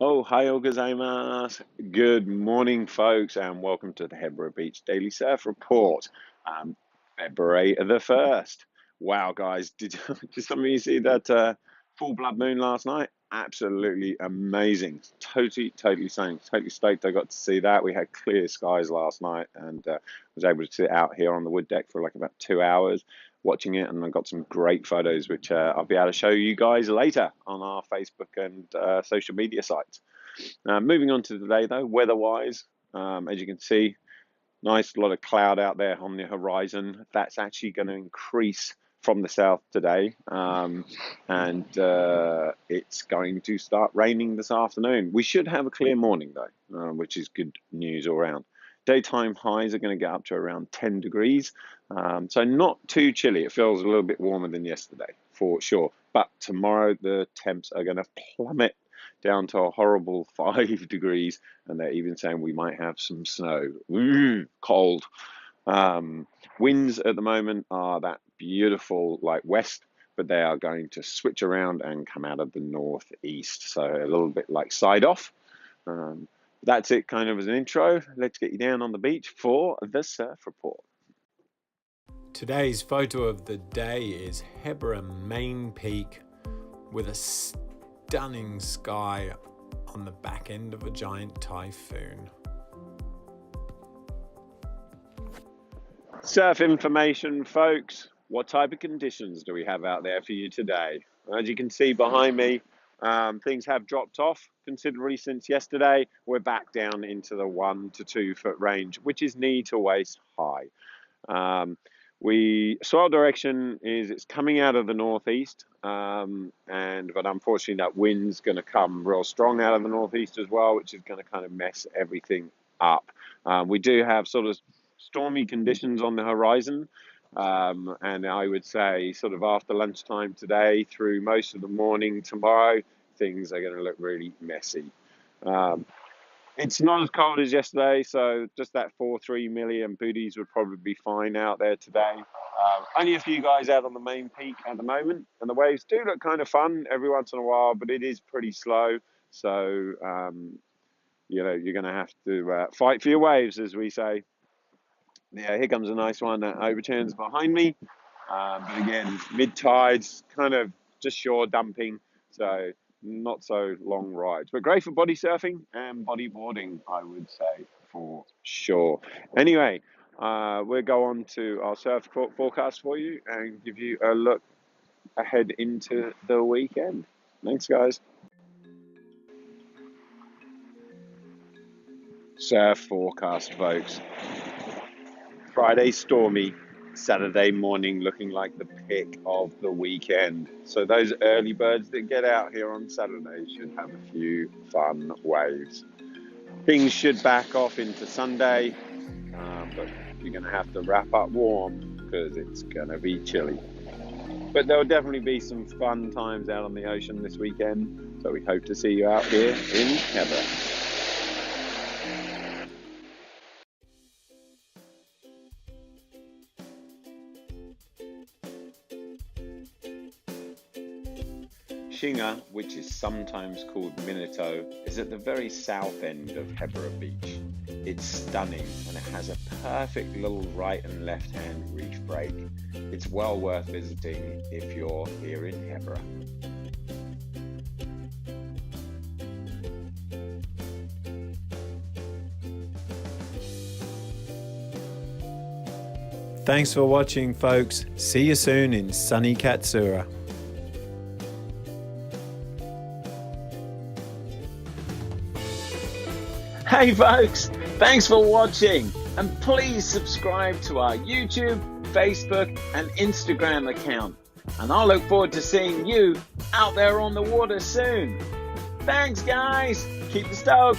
Ohio gozaimasu. Good morning, folks, and welcome to the Hebara Beach Daily Surf Report. February the 1st. Wow, guys, did some of you see that full blood moon last night? Absolutely amazing. Totally stoked I got to see that. We had clear skies last night and was able to sit out here on the wood deck for like about 2 hours watching it, and I got some great photos which I'll be able to show you guys later on our Facebook and social media sites. Moving on to today though, weather-wise, as you can see, nice lot of cloud out there on the horizon. That's actually going to increase from the south today, and it's going to start raining this afternoon. We should have a clear morning though, which is good news all around. Daytime highs are going to get up to around 10 degrees, so not too chilly. It feels a little bit warmer than yesterday for sure, but tomorrow the temps are going to plummet down to a horrible 5 degrees, and they're even saying we might have some snow. Cold. Winds at the moment are that beautiful like west, but they are going to switch around and come out of the northeast, so a little bit like side off. That's it kind of as an intro. Let's get you down on the beach for the surf report. Today's photo of the day is Hebara main peak with a stunning sky on the back end of a giant typhoon. Surf information, folks. What type of conditions do we have out there for you today? As you can see behind me, things have dropped off considerably since yesterday. We're back down into the 1 to 2 foot range, which is knee to waist high. Soil direction is it's coming out of the northeast, but unfortunately that wind's going to come real strong out of the northeast as well, which is going to kind of mess everything up. We do have sort of stormy conditions on the horizon, and I would say sort of after lunchtime today through most of the morning tomorrow, things are going to look really messy. It's not as cold as yesterday, so just that 4-3 million booties would probably be fine out there today. Only a few guys out on the main peak at the moment, and the waves do look kind of fun every once in a while, but it is pretty slow. So, you're going to have to fight for your waves, as we say. Yeah, here comes a nice one that overturns behind me. But again, mid-tides, kind of just shore dumping, so not so long rides. But great for body surfing and bodyboarding, I would say, for sure. Anyway, we'll go on to our surf forecast for you and give you a look ahead into the weekend. Thanks, guys. Surf forecast, folks. Friday stormy, Saturday morning looking like the pick of the weekend. So those early birds that get out here on Saturday should have a few fun waves. Things should back off into Sunday, but you're going to have to wrap up warm because it's going to be chilly. But there'll definitely be some fun times out on the ocean this weekend, so we hope to see you out here in Hebara. Shinga, which is sometimes called Minato, is at the very south end of Hebara Beach. It's stunning and it has a perfect little right and left hand reef break. It's well worth visiting if you're here in Hebara. Thanks for watching, folks. See you soon in sunny Katsura. Hey folks, thanks for watching, and please subscribe to our YouTube, Facebook and Instagram account, and I'll look forward to seeing you out there on the water soon. Thanks guys, keep the stoke.